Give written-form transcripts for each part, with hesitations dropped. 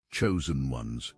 chosen ones.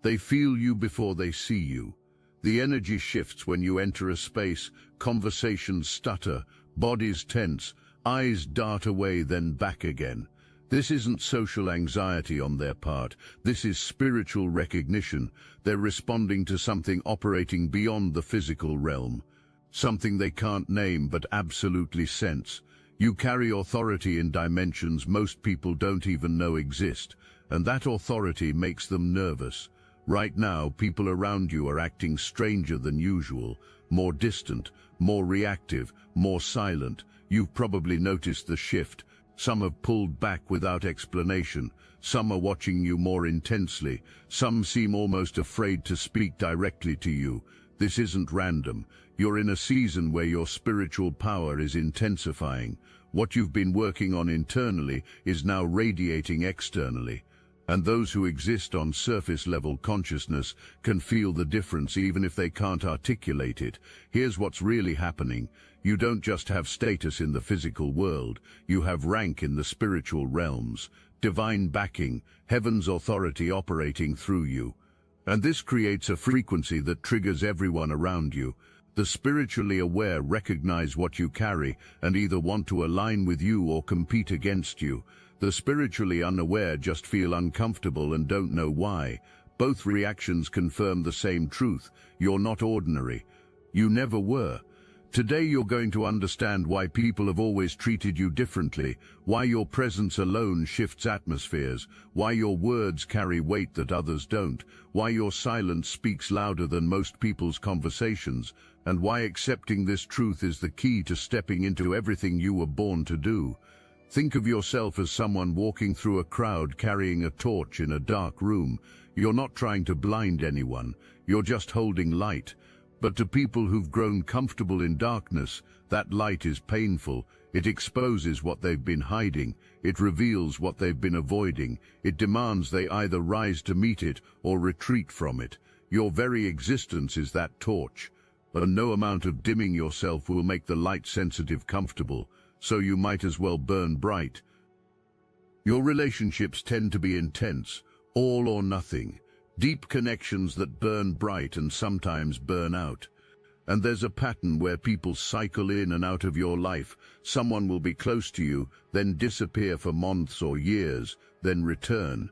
They feel you before they see you. The energy shifts when you enter a space, conversations stutter, bodies tense, eyes dart away then back again. This isn't social anxiety on their part, this is spiritual recognition. They're responding to something operating beyond the physical realm, something they can't name but absolutely sense. You carry authority in dimensions most people don't even know exist, and that authority makes them nervous. Right now, people around you are acting stranger than usual, more distant, more reactive, more silent. You've probably noticed the shift. Some have pulled back without explanation. Some are watching you more intensely. Some seem almost afraid to speak directly to you. This isn't random. You're in a season where your spiritual power is intensifying. What you've been working on internally is now radiating externally. And those who exist on surface-level consciousness can feel the difference even if they can't articulate it. Here's what's really happening. You don't just have status in the physical world, you have rank in the spiritual realms, divine backing, heaven's authority operating through you. And this creates a frequency that triggers everyone around you. The spiritually aware recognize what you carry and either want to align with you or compete against you. The spiritually unaware just feel uncomfortable and don't know why. Both reactions confirm the same truth. You're not ordinary. You never were. Today you're going to understand why people have always treated you differently, why your presence alone shifts atmospheres, why your words carry weight that others don't, why your silence speaks louder than most people's conversations, and why accepting this truth is the key to stepping into everything you were born to do. Think of yourself as someone walking through a crowd carrying a torch in a dark room. You're not trying to blind anyone, you're just holding light. But to people who've grown comfortable in darkness, that light is painful. It exposes what they've been hiding, it reveals what they've been avoiding, it demands they either rise to meet it or retreat from it. Your very existence is that torch, and no amount of dimming yourself will make the light-sensitive comfortable. So you might as well burn bright. Your relationships tend to be intense, all or nothing, deep connections that burn bright and sometimes burn out. And there's a pattern where people cycle in and out of your life. Someone will be close to you, then disappear for months or years, then return.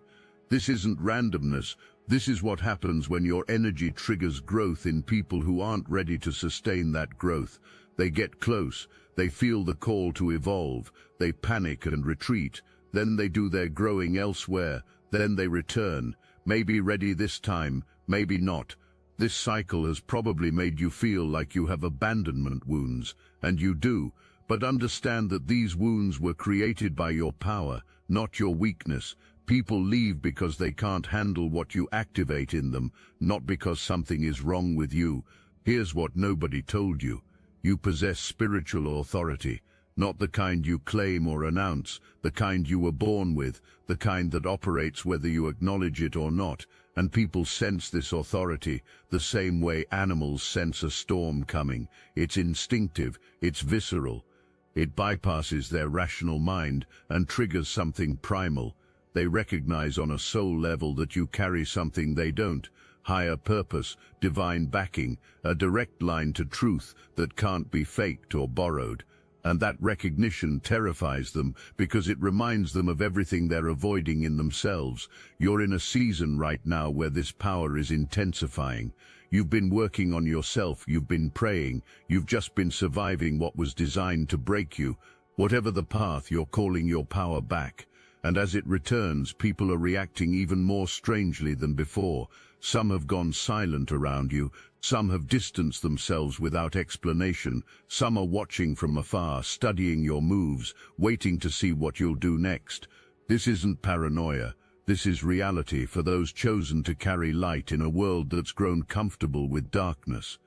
This isn't randomness. This is what happens when your energy triggers growth in people who aren't ready to sustain that growth. They get close. They feel the call to evolve, they panic and retreat, then they do their growing elsewhere, then they return, maybe ready this time, maybe not. This cycle has probably made you feel like you have abandonment wounds, and you do, but understand that these wounds were created by your power, not your weakness. People leave because they can't handle what you activate in them, not because something is wrong with you. Here's what nobody told you. You possess spiritual authority, not the kind you claim or announce, the kind you were born with, the kind that operates whether you acknowledge it or not, and people sense this authority the same way animals sense a storm coming. It's instinctive, it's visceral. It bypasses their rational mind and triggers something primal. They recognize on a soul level that you carry something they don't. Higher purpose, divine backing, a direct line to truth that can't be faked or borrowed. And that recognition terrifies them because it reminds them of everything they're avoiding in themselves. You're in a season right now where this power is intensifying. You've been working on yourself, you've been praying, you've just been surviving what was designed to break you. Whatever the path, you're calling your power back. And as it returns, people are reacting even more strangely than before. Some have gone silent around you, some have distanced themselves without explanation, some are watching from afar, studying your moves, waiting to see what you'll do next. This isn't paranoia, this is reality for those chosen to carry light in a world that's grown comfortable with darkness.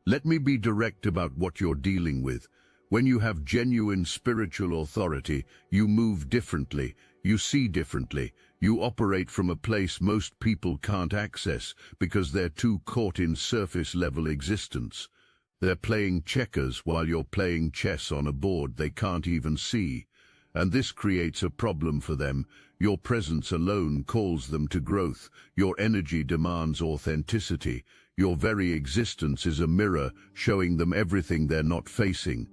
Let me be direct about what you're dealing with. When you have genuine spiritual authority, you move differently, you see differently, you operate from a place most people can't access because they're too caught in surface-level existence. They're playing checkers while you're playing chess on a board they can't even see. and this creates a problem for them. Your presence alone calls them to growth. Your energy demands authenticity. Your very existence is a mirror showing them everything they're not facing.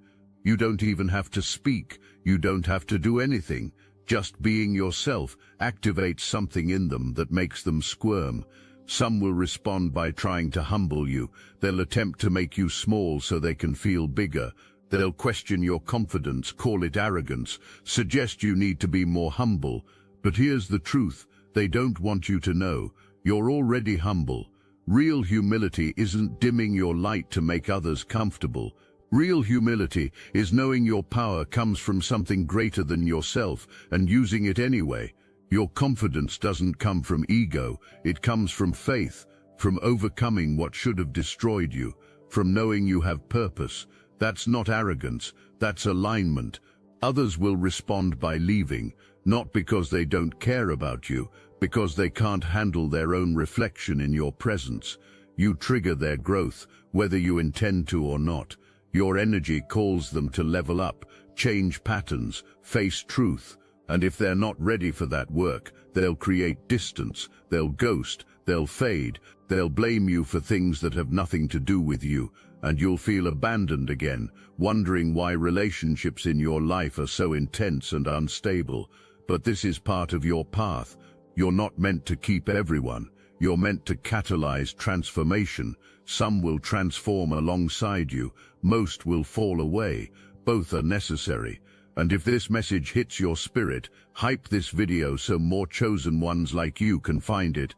You don't even have to speak. You don't have to do anything. Just being yourself activates something in them that makes them squirm. Some will respond by trying to humble you. They'll attempt to make you small so they can feel bigger. They'll question your confidence, call it arrogance, suggest you need to be more humble. But here's the truth. They don't want you to know. You're already humble. Real humility isn't dimming your light to make others comfortable. Real humility is knowing your power comes from something greater than yourself and using it anyway. Your confidence doesn't come from ego, it comes from faith, from overcoming what should have destroyed you, from knowing you have purpose. That's not arrogance, that's alignment. Others will respond by leaving, not because they don't care about you, because they can't handle their own reflection in your presence. You trigger their growth, whether you intend to or not. Your energy calls them to level up, change patterns, face truth. And if they're not ready for that work, they'll create distance, they'll ghost, they'll fade, they'll blame you for things that have nothing to do with you, and you'll feel abandoned again, wondering why relationships in your life are so intense and unstable. But this is part of your path. You're not meant to keep everyone. You're meant to catalyze transformation. Some will transform alongside you, most will fall away. Both are necessary. And if this message hits your spirit, hype this video so more chosen ones like you can find it.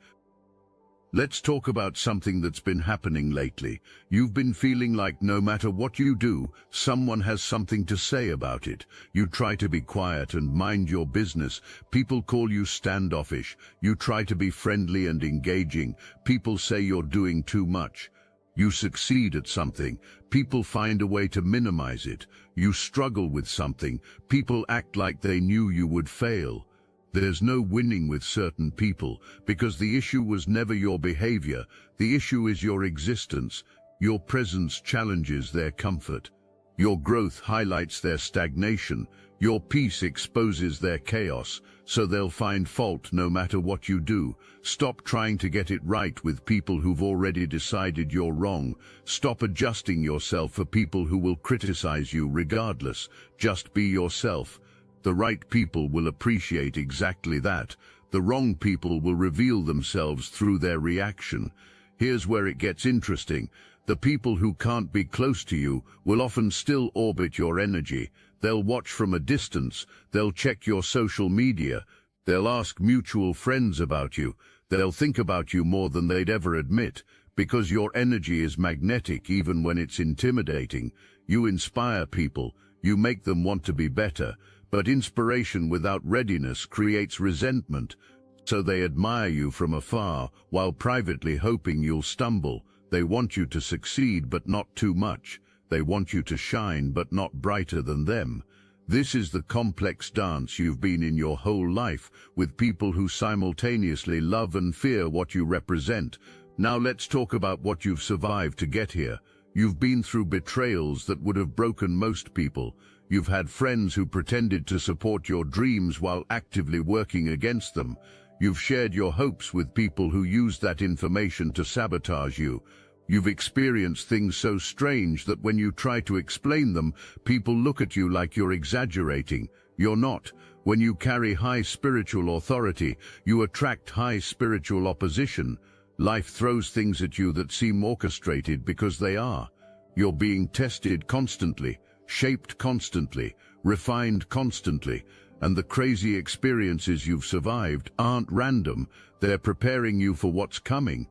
Let's talk about something that's been happening lately. You've been feeling like no matter what you do, someone has something to say about it. You try to be quiet and mind your business. People call you standoffish. You try to be friendly and engaging. People say you're doing too much. You succeed at something, people find a way to minimize it. You struggle with something, people act like they knew you would fail. There's no winning with certain people, because the issue was never your behavior. The issue is your existence. Your presence challenges their comfort. Your growth highlights their stagnation. Your peace exposes their chaos, so they'll find fault no matter what you do. Stop trying to get it right with people who've already decided you're wrong. Stop adjusting yourself for people who will criticize you regardless. Just be yourself. The right people will appreciate exactly that. The wrong people will reveal themselves through their reaction. Here's where it gets interesting. The people who can't be close to you will often still orbit your energy. They'll watch from a distance. They'll check your social media. They'll ask mutual friends about you. They'll think about you more than they'd ever admit, because your energy is magnetic even when it's intimidating. You inspire people. You make them want to be better. But inspiration without readiness creates resentment. So they admire you from afar, while privately hoping you'll stumble. They want you to succeed, but not too much. They want you to shine, but not brighter than them. This is the complex dance you've been in your whole life, with people who simultaneously love and fear what you represent. Now let's talk about what you've survived to get here. You've been through betrayals that would have broken most people. You've had friends who pretended to support your dreams while actively working against them. You've shared your hopes with people who used that information to sabotage you. You've experienced things so strange that when you try to explain them, people look at you like you're exaggerating. You're not. When you carry high spiritual authority, you attract high spiritual opposition. Life throws things at you that seem orchestrated because they are. You're being tested constantly, shaped constantly, refined constantly, and the crazy experiences you've survived aren't random. They're preparing you for what's coming.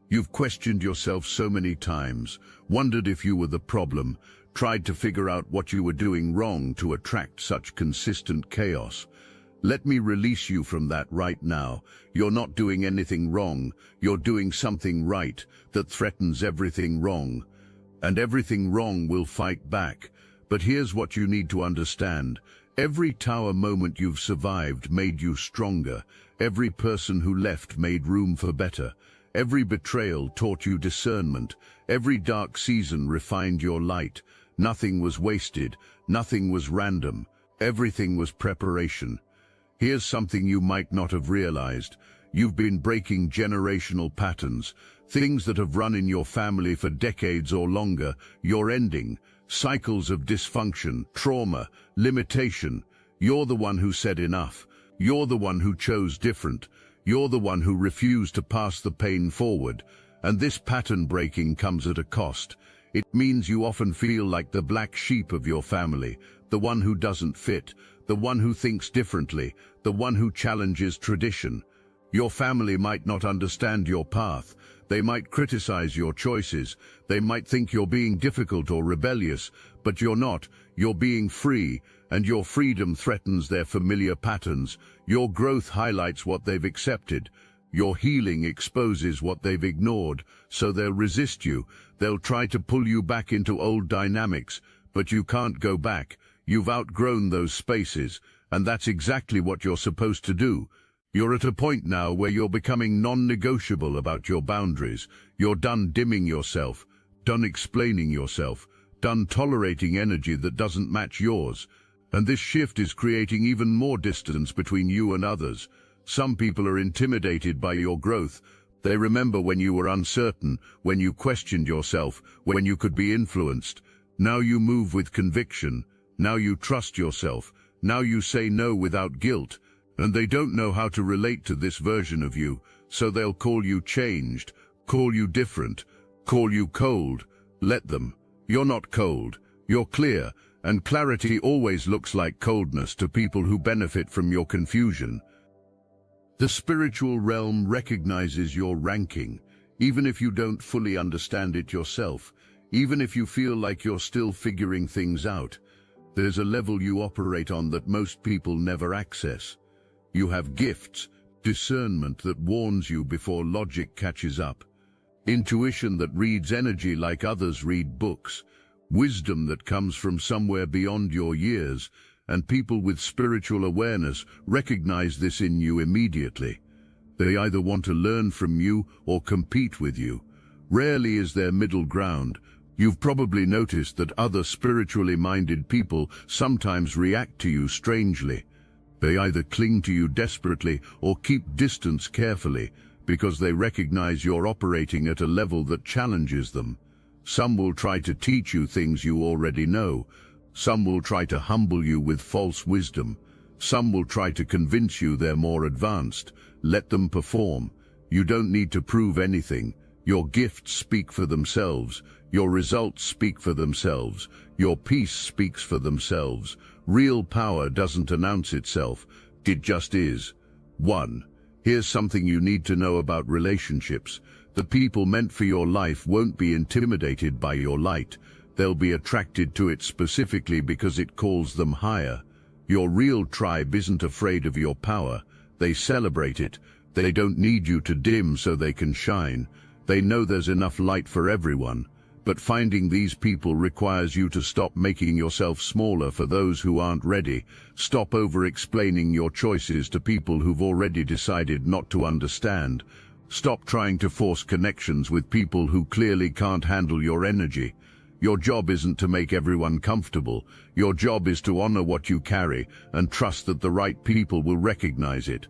You've questioned yourself so many times, wondered if you were the problem, tried to figure out what you were doing wrong to attract such consistent chaos. Let me release you from that right now. You're not doing anything wrong. You're doing something right that threatens everything wrong. And everything wrong will fight back. But here's what you need to understand. Every tower moment you've survived made you stronger. Every person who left made room for better. Every betrayal taught you discernment. Every dark season refined your light. Nothing was wasted. Nothing was random. Everything was preparation. Here's something you might not have realized. You've been breaking generational patterns, things that have run in your family for decades or longer. You're ending cycles of dysfunction, trauma, limitation. You're the one who said enough. You're the one who chose different. You're the one who refused to pass the pain forward. And this pattern breaking comes at a cost. It means you often feel like the black sheep of your family, the one who doesn't fit, the one who thinks differently, the one who challenges tradition. Your family might not understand your path. They might criticize your choices. They might think you're being difficult or rebellious, but you're not. You're being free, and your freedom threatens their familiar patterns. Your growth highlights what they've accepted. Your healing exposes what they've ignored, so they'll resist you. They'll try to pull you back into old dynamics, but you can't go back. You've outgrown those spaces, and that's exactly what you're supposed to do. You're at a point now where you're becoming non-negotiable about your boundaries. You're done dimming yourself, done explaining yourself, done tolerating energy that doesn't match yours. And this shift is creating even more distance between you and others. Some people are intimidated by your growth. They remember when you were uncertain, when you questioned yourself, when you could be influenced. Now you move with conviction. Now you trust yourself. Now you say no without guilt. And they don't know how to relate to this version of you, so they'll call you changed, call you different, call you cold. Let them. You're not cold. You're clear, and clarity always looks like coldness to people who benefit from your confusion. The spiritual realm recognizes your ranking, even if you don't fully understand it yourself, even if you feel like you're still figuring things out. There's a level you operate on that most people never access. You have gifts, discernment that warns you before logic catches up, intuition that reads energy like others read books, wisdom that comes from somewhere beyond your years, and people with spiritual awareness recognize this in you immediately. They either want to learn from you or compete with you. Rarely is there middle ground. You've probably noticed that other spiritually minded people sometimes react to you strangely. They either cling to you desperately or keep distance carefully because they recognize you're operating at a level that challenges them. Some will try to teach you things you already know. Some will try to humble you with false wisdom. Some will try to convince you they're more advanced. Let them perform. You don't need to prove anything. Your gifts speak for themselves. Your results speak for themselves. Your peace speaks for themselves. Real power doesn't announce itself. It just is. 1. Here's something you need to know about relationships. The people meant for your life won't be intimidated by your light. They'll be attracted to it specifically because it calls them higher. Your real tribe isn't afraid of your power. They celebrate it. They don't need you to dim so they can shine. They know there's enough light for everyone. But finding these people requires you to stop making yourself smaller for those who aren't ready. Stop over-explaining your choices to people who've already decided not to understand. Stop trying to force connections with people who clearly can't handle your energy. Your job isn't to make everyone comfortable. Your job is to honor what you carry and trust that the right people will recognize it.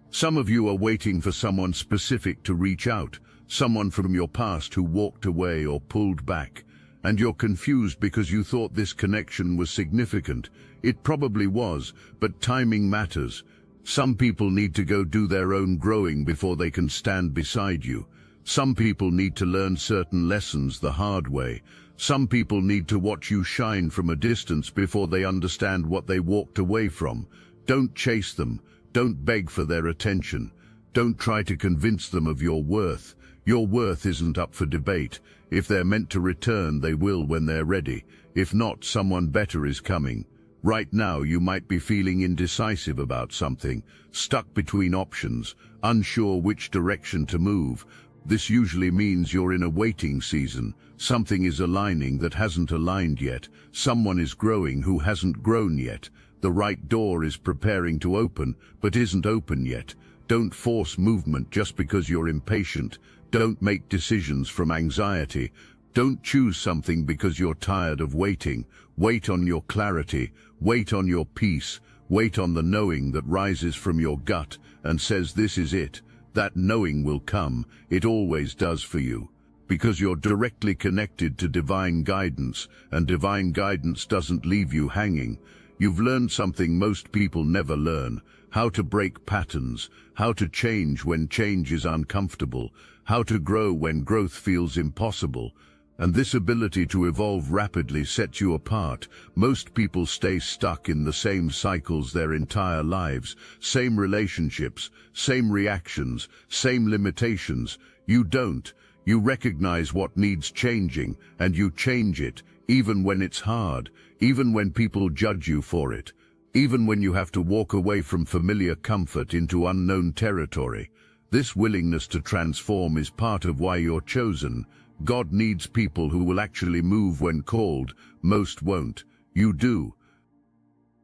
Some of you are waiting for someone specific to reach out, someone from your past who walked away or pulled back, and you're confused because you thought this connection was significant. It probably was, but timing matters. Some people need to go do their own growing before they can stand beside you. Some people need to learn certain lessons the hard way. Some people need to watch you shine from a distance before they understand what they walked away from. Don't chase them. Don't beg for their attention. Don't try to convince them of your worth. Your worth isn't up for debate. If they're meant to return, they will when they're ready. If not, someone better is coming. Right now, you might be feeling indecisive about something, stuck between options, unsure which direction to move. This usually means you're in a waiting season. Something is aligning that hasn't aligned yet. Someone is growing who hasn't grown yet. The right door is preparing to open, but isn't open yet. Don't force movement just because you're impatient. Don't make decisions from anxiety. Don't choose something because you're tired of waiting. Wait on your clarity, wait on your peace, wait on the knowing that rises from your gut and says this is it. That knowing will come, it always does for you. Because you're directly connected to divine guidance, and divine guidance doesn't leave you hanging. You've learned something most people never learn: how to break patterns, how to change when change is uncomfortable, how to grow when growth feels impossible. And this ability to evolve rapidly sets you apart. Most people stay stuck in the same cycles their entire lives, same relationships, same reactions, same limitations. You don't. You recognize what needs changing, and you change it, even when it's hard, even when people judge you for it, even when you have to walk away from familiar comfort into unknown territory. This willingness to transform is part of why you're chosen. God needs people who will actually move when called. Most won't. You do.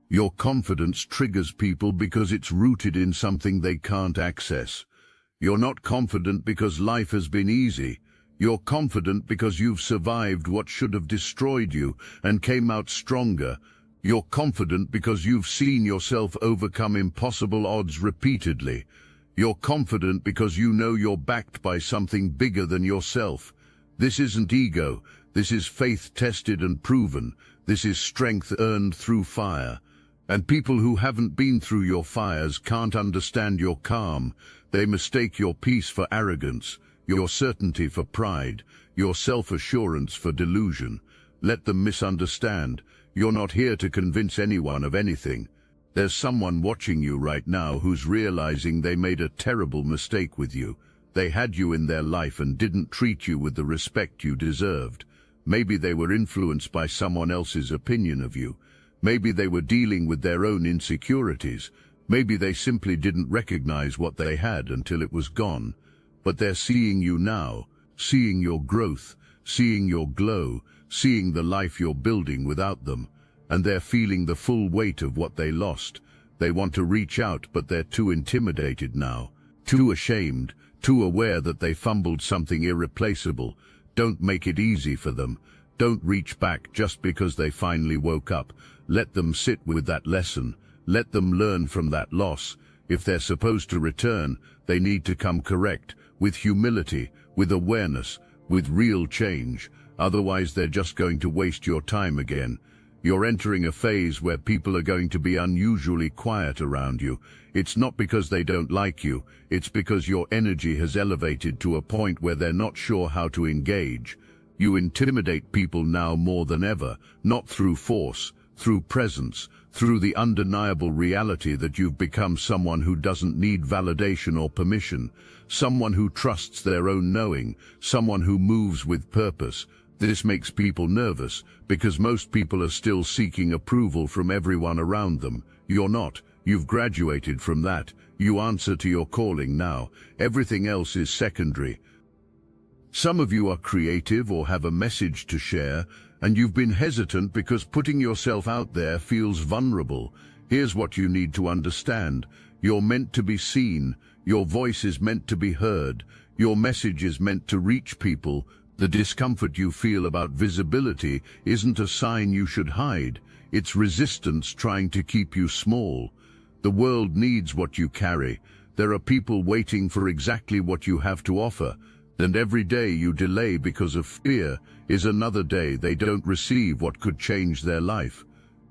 Your confidence triggers people because it's rooted in something they can't access. You're not confident because life has been easy. You're confident because you've survived what should have destroyed you and came out stronger. You're confident because you've seen yourself overcome impossible odds repeatedly. You're confident because you know you're backed by something bigger than yourself. This isn't ego. This is faith tested and proven. This is strength earned through fire. And people who haven't been through your fires can't understand your calm. They mistake your peace for arrogance, your certainty for pride, your self-assurance for delusion. Let them misunderstand. You're not here to convince anyone of anything. There's someone watching you right now who's realizing they made a terrible mistake with you. They had you in their life and didn't treat you with the respect you deserved. Maybe they were influenced by someone else's opinion of you. Maybe they were dealing with their own insecurities. Maybe they simply didn't recognize what they had until it was gone. But they're seeing you now, seeing your growth, seeing your glow, seeing the life you're building without them. And they're feeling the full weight of what they lost. They want to reach out, but they're too intimidated now, too ashamed, too aware that they fumbled something irreplaceable. Don't make it easy for them. Don't reach back just because they finally woke up. Let them sit with that lesson. Let them learn from that loss. If they're supposed to return, they need to come correct, with humility, with awareness, with real change. Otherwise, they're just going to waste your time again. You're entering a phase where people are going to be unusually quiet around you. It's not because they don't like you, it's because your energy has elevated to a point where they're not sure how to engage. You intimidate people now more than ever, not through force, through presence, through the undeniable reality that you've become someone who doesn't need validation or permission, someone who trusts their own knowing, someone who moves with purpose. This makes people nervous, because most people are still seeking approval from everyone around them. You're not. You've graduated from that. You answer to your calling now. Everything else is secondary. Some of you are creative or have a message to share, and you've been hesitant because putting yourself out there feels vulnerable. Here's what you need to understand. You're meant to be seen. Your voice is meant to be heard. Your message is meant to reach people. The discomfort you feel about visibility isn't a sign you should hide. It's resistance trying to keep you small. The world needs what you carry. There are people waiting for exactly what you have to offer. And every day you delay because of fear is another day they don't receive what could change their life.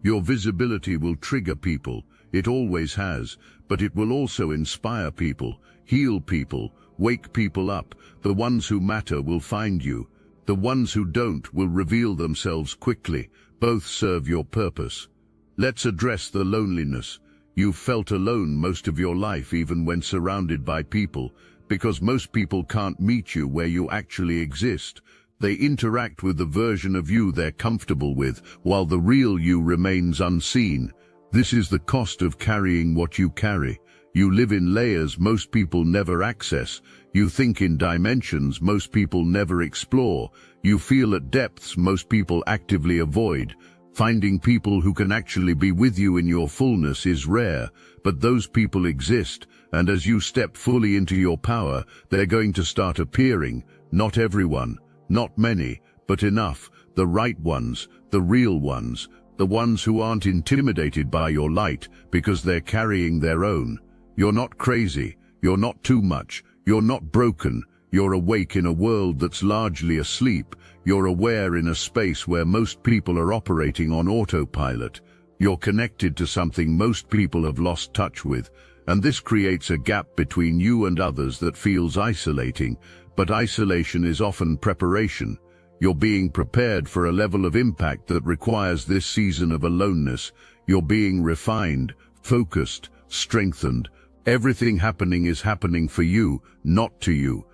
Your visibility will trigger people. It always has. But it will also inspire people, heal people, wake people up. The ones who matter will find you. The ones who don't will reveal themselves quickly. Both serve your purpose. Let's address the loneliness. You've felt alone most of your life, even when surrounded by people, because most people can't meet you where you actually exist. They interact with the version of you they're comfortable with, while the real you remains unseen. This is the cost of carrying what you carry. You live in layers most people never access. You think in dimensions most people never explore. You feel at depths most people actively avoid. Finding people who can actually be with you in your fullness is rare, but those people exist, and as you step fully into your power, they're going to start appearing. Not everyone, not many, but enough, the right ones, the real ones, the ones who aren't intimidated by your light because they're carrying their own. You're not crazy, you're not too much, you're not broken, you're awake in a world that's largely asleep, you're aware in a space where most people are operating on autopilot. You're connected to something most people have lost touch with, and this creates a gap between you and others that feels isolating, but isolation is often preparation. You're being prepared for a level of impact that requires this season of aloneness. You're being refined, focused, strengthened. Everything happening is happening for you, not to you.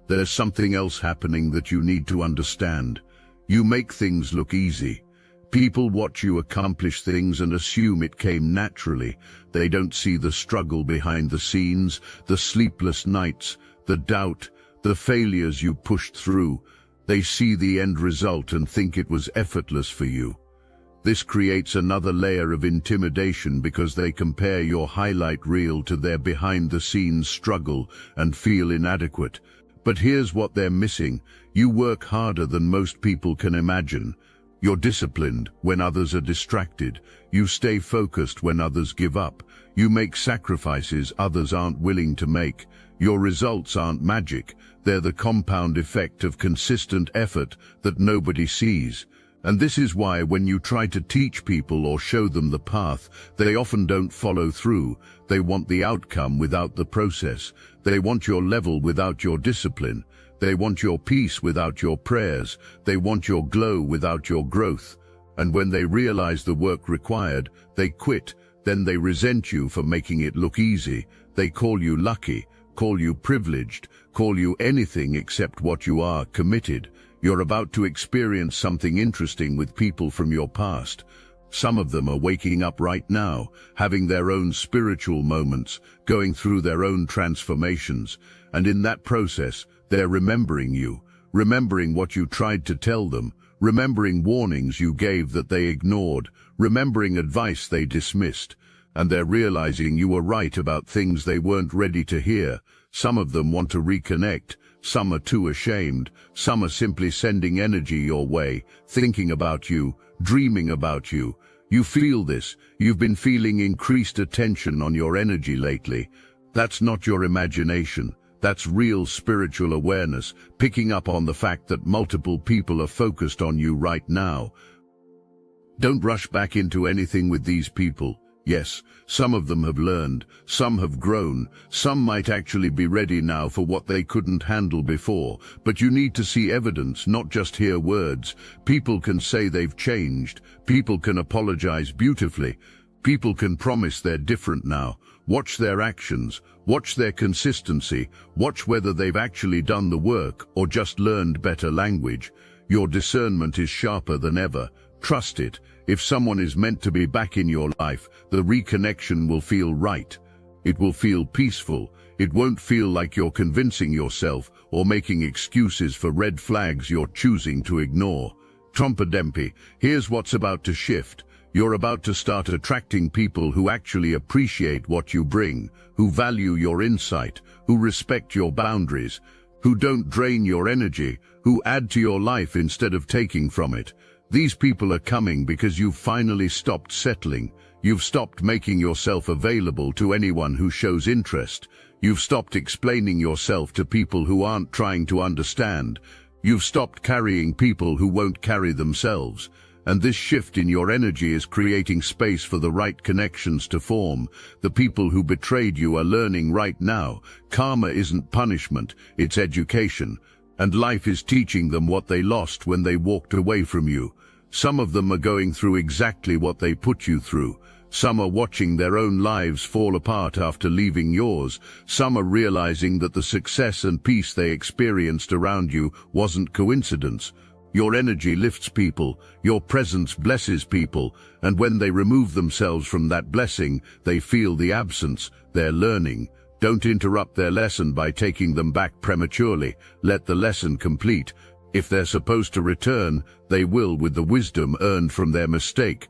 There's something else happening that you need to understand. You make things look easy. People watch you accomplish things and assume it came naturally. They don't see the struggle behind the scenes, the sleepless nights, the doubt, the failures you pushed through. They see the end result and think it was effortless for you. This creates another layer of intimidation because they compare your highlight reel to their behind-the-scenes struggle and feel inadequate. But here's what they're missing. You work harder than most people can imagine. You're disciplined when others are distracted. You stay focused when others give up. You make sacrifices others aren't willing to make. Your results aren't magic. They're the compound effect of consistent effort that nobody sees. And this is why when you try to teach people or show them the path, they often don't follow through. They want the outcome without the process. They want your level without your discipline. They want your peace without your prayers. They want your glow without your growth. And when they realize the work required, they quit. Then they resent you for making it look easy. They call you lucky, call you privileged, call you anything except what you are, committed. You're about to experience something interesting with people from your past. Some of them are waking up right now, having their own spiritual moments, going through their own transformations. And in that process, they're remembering you, remembering what you tried to tell them, remembering warnings you gave that they ignored, remembering advice they dismissed. And they're realizing you were right about things they weren't ready to hear. Some of them want to reconnect. Some are too ashamed. Some are simply sending energy your way, thinking about you, dreaming about you. You feel this. You've been feeling increased attention on your energy lately. That's not your imagination. That's real spiritual awareness, picking up on the fact that multiple people are focused on you right now. Don't rush back into anything with these people. Yes, some of them have learned, some have grown, some might actually be ready now for what they couldn't handle before, but you need to see evidence, not just hear words. People can say they've changed, people can apologize beautifully, people can promise they're different now. Watch their actions, watch their consistency, watch whether they've actually done the work or just learned better language. Your discernment is sharper than ever. Trust it. If someone is meant to be back in your life, the reconnection will feel right. It will feel peaceful. It won't feel like you're convincing yourself or making excuses for red flags you're choosing to ignore. Trompedempi, here's what's about to shift. You're about to start attracting people who actually appreciate what you bring, who value your insight, who respect your boundaries, who don't drain your energy, who add to your life instead of taking from it. These people are coming because you've finally stopped settling. You've stopped making yourself available to anyone who shows interest. You've stopped explaining yourself to people who aren't trying to understand. You've stopped carrying people who won't carry themselves. And this shift in your energy is creating space for the right connections to form. The people who betrayed you are learning right now. Karma isn't punishment, it's education. And life is teaching them what they lost when they walked away from you. Some of them are going through exactly what they put you through. Some are watching their own lives fall apart after leaving yours. Some are realizing that the success and peace they experienced around you wasn't coincidence. Your energy lifts people, your presence blesses people, and when they remove themselves from that blessing, they feel the absence. They're learning. Don't interrupt their lesson by taking them back prematurely. Let the lesson complete. If they're supposed to return, they will with the wisdom earned from their mistake.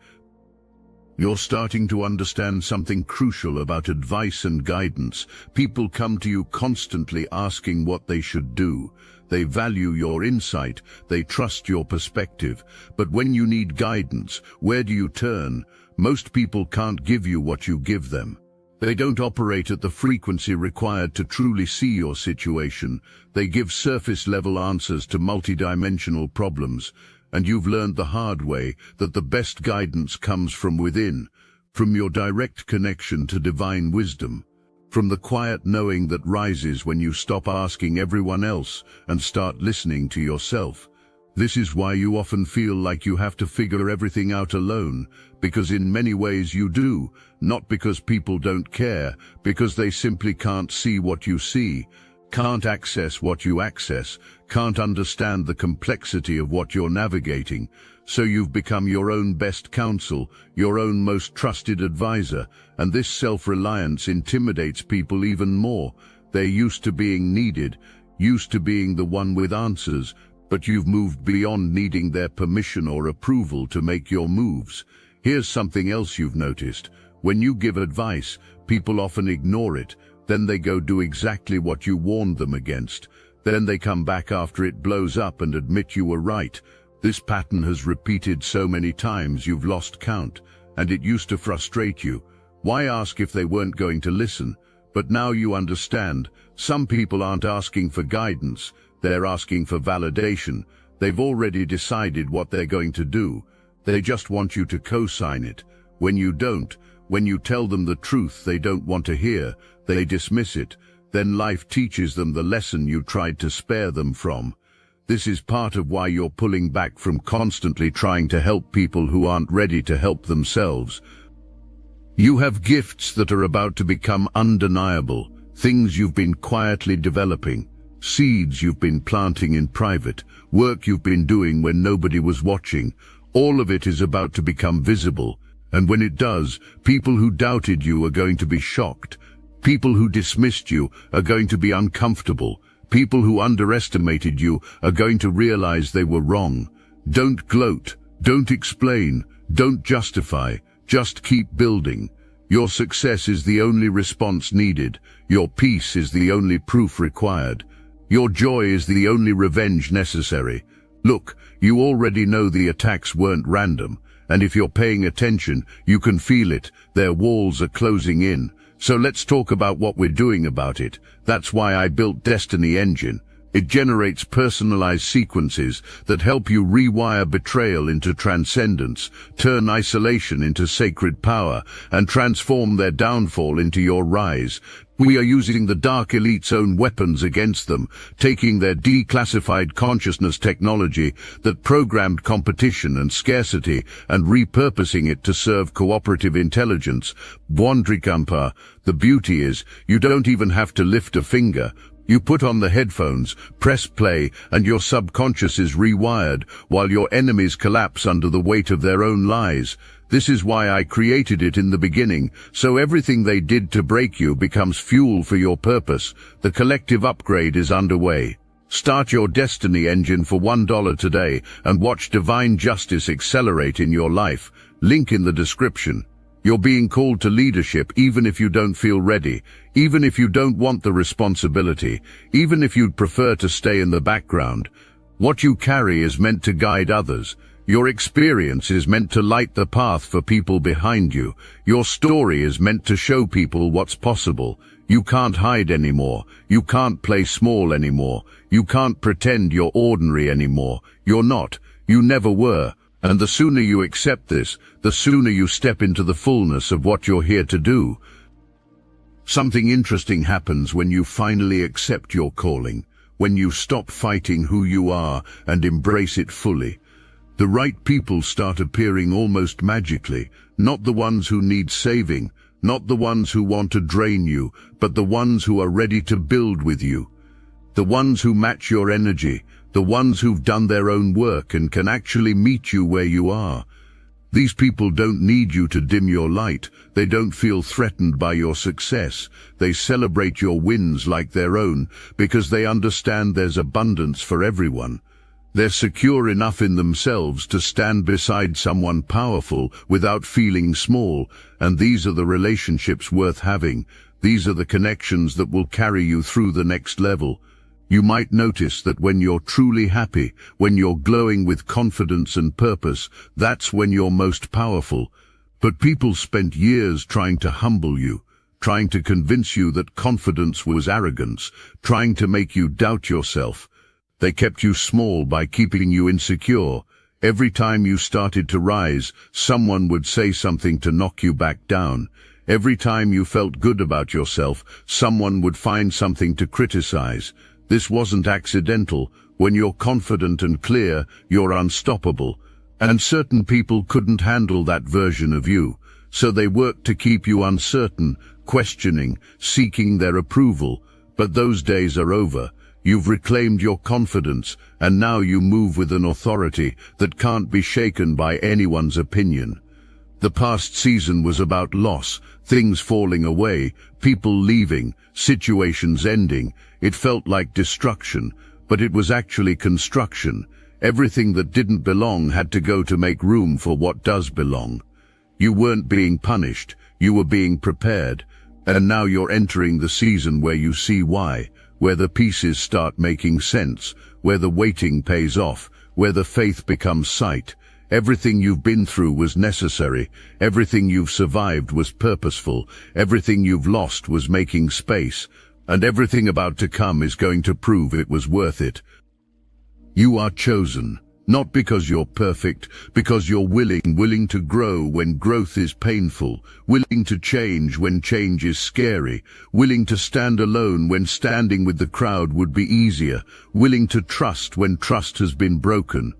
You're starting to understand something crucial about advice and guidance. People come to you constantly asking what they should do. They value your insight, they trust your perspective. But when you need guidance, where do you turn? Most people can't give you what you give them. They don't operate at the frequency required to truly see your situation. They give surface-level answers to multidimensional problems. And you've learned the hard way that the best guidance comes from within, from your direct connection to divine wisdom, from the quiet knowing that rises when you stop asking everyone else and start listening to yourself. This is why you often feel like you have to figure everything out alone, because in many ways you do, not because people don't care, because they simply can't see what you see, can't access what you access, can't understand the complexity of what you're navigating. So you've become your own best counsel, your own most trusted advisor, and this self-reliance intimidates people even more. They're used to being needed, used to being the one with answers, but you've moved beyond needing their permission or approval to make your moves. Here's something else you've noticed. When you give advice, people often ignore it. Then they go do exactly what you warned them against. Then they come back after it blows up and admit you were right. This pattern has repeated so many times you've lost count, and it used to frustrate you. Why ask if they weren't going to listen? But now you understand. Some people aren't asking for guidance, they're asking for validation. They've already decided what they're going to do. They just want you to co-sign it. When you don't, when you tell them the truth they don't want to hear, they dismiss it. Then life teaches them the lesson you tried to spare them from. This is part of why you're pulling back from constantly trying to help people who aren't ready to help themselves. You have gifts that are about to become undeniable, things you've been quietly developing, seeds you've been planting in private, work you've been doing when nobody was watching. All of it is about to become visible. And when it does, people who doubted you are going to be shocked. People who dismissed you are going to be uncomfortable. People who underestimated you are going to realize they were wrong. Don't gloat, don't explain, don't justify, just keep building. Your success is the only response needed. Your peace is the only proof required. Your joy is the only revenge necessary. Look, you already know the attacks weren't random, and if you're paying attention, you can feel it. Their walls are closing in. So let's talk about what we're doing about it. That's why I built Destiny Engine. It generates personalized sequences that help you rewire betrayal into transcendence, turn isolation into sacred power, and transform their downfall into your rise. We are using the Dark Elite's own weapons against them, taking their declassified consciousness technology that programmed competition and scarcity and repurposing it to serve cooperative intelligence. Bwandrikampa, the beauty is, you don't even have to lift a finger. You put on the headphones, press play, and your subconscious is rewired while your enemies collapse under the weight of their own lies. This is why I created it in the beginning, so everything they did to break you becomes fuel for your purpose. The collective upgrade is underway. Start your Destiny Engine for $1 today and watch divine justice accelerate in your life. Link in the description. You're being called to leadership even if you don't feel ready, even if you don't want the responsibility, even if you'd prefer to stay in the background. What you carry is meant to guide others. Your experience is meant to light the path for people behind you. Your story is meant to show people what's possible. You can't hide anymore. You can't play small anymore. You can't pretend you're ordinary anymore. You're not. You never were. And the sooner you accept this, the sooner you step into the fullness of what you're here to do. Something interesting happens when you finally accept your calling, when you stop fighting who you are and embrace it fully. The right people start appearing almost magically, not the ones who need saving, not the ones who want to drain you, but the ones who are ready to build with you. The ones who match your energy, the ones who've done their own work and can actually meet you where you are. These people don't need you to dim your light. They don't feel threatened by your success. They celebrate your wins like their own because they understand there's abundance for everyone. They're secure enough in themselves to stand beside someone powerful without feeling small, and these are the relationships worth having. These are the connections that will carry you through the next level. You might notice that when you're truly happy, when you're glowing with confidence and purpose, that's when you're most powerful. But people spent years trying to humble you, trying to convince you that confidence was arrogance, trying to make you doubt yourself. They kept you small by keeping you insecure. Every time you started to rise, someone would say something to knock you back down. Every time you felt good about yourself, someone would find something to criticize. This wasn't accidental. When you're confident and clear, you're unstoppable. And certain people couldn't handle that version of you, so they worked to keep you uncertain, questioning, seeking their approval. But those days are over. You've reclaimed your confidence, and now you move with an authority that can't be shaken by anyone's opinion. The past season was about loss, things falling away, people leaving, situations ending. It felt like destruction, but it was actually construction. Everything that didn't belong had to go to make room for what does belong. You weren't being punished, you were being prepared. And now you're entering the season where you see why, where the pieces start making sense, where the waiting pays off, where the faith becomes sight. Everything you've been through was necessary. Everything you've survived was purposeful. Everything you've lost was making space. And everything about to come is going to prove it was worth it. You are chosen, not because you're perfect, because you're willing to grow when growth is painful, willing to change when change is scary, willing to stand alone when standing with the crowd would be easier, willing to trust when trust has been broken,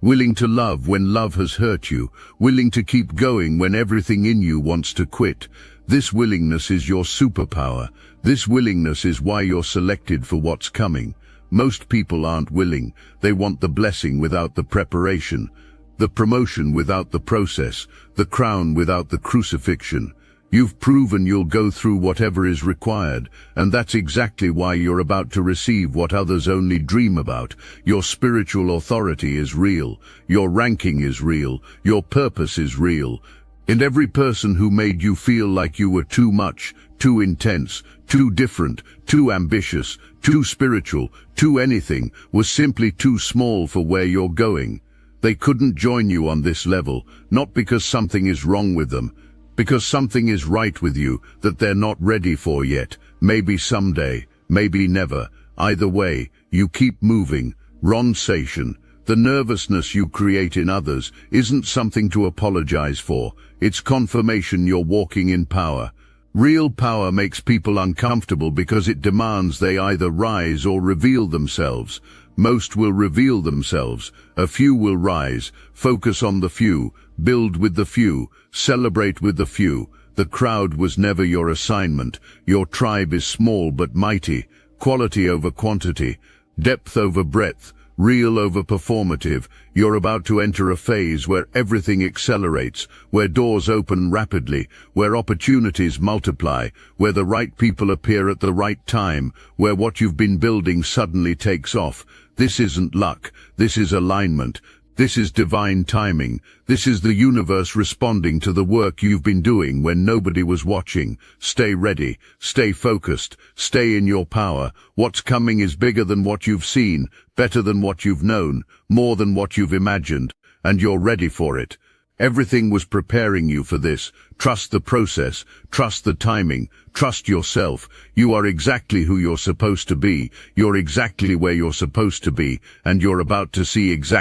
willing to love when love has hurt you, willing to keep going when everything in you wants to quit. This willingness is your superpower. This willingness is why you're selected for what's coming. Most people aren't willing. They want the blessing without the preparation, the promotion without the process, the crown without the crucifixion. You've proven you'll go through whatever is required, and that's exactly why you're about to receive what others only dream about. Your spiritual authority is real. Your ranking is real. Your purpose is real. And every person who made you feel like you were too much, too intense, too different, too ambitious, too spiritual, too anything, was simply too small for where you're going. They couldn't join you on this level, not because something is wrong with them, because something is right with you that they're not ready for yet. Maybe someday, maybe never. Either way, you keep moving. Ron Sation. The nervousness you create in others isn't something to apologize for. It's confirmation you're walking in power. Real power makes people uncomfortable because it demands they either rise or reveal themselves. Most will reveal themselves. A few will rise. Focus on the few. Build with the few. Celebrate with the few. The crowd was never your assignment. Your tribe is small but mighty. Quality over quantity. Depth over breadth. Real over performative. You're about to enter a phase where everything accelerates, where doors open rapidly, where opportunities multiply, where the right people appear at the right time, where what you've been building suddenly takes off. This isn't luck. This is alignment. This is divine timing. This is the universe responding to the work you've been doing when nobody was watching. Stay ready. Stay focused. Stay in your power. What's coming is bigger than what you've seen, better than what you've known, more than what you've imagined, and you're ready for it. Everything was preparing you for this. Trust the process. Trust the timing. Trust yourself. You are exactly who you're supposed to be. You're exactly where you're supposed to be, and you're about to see exactly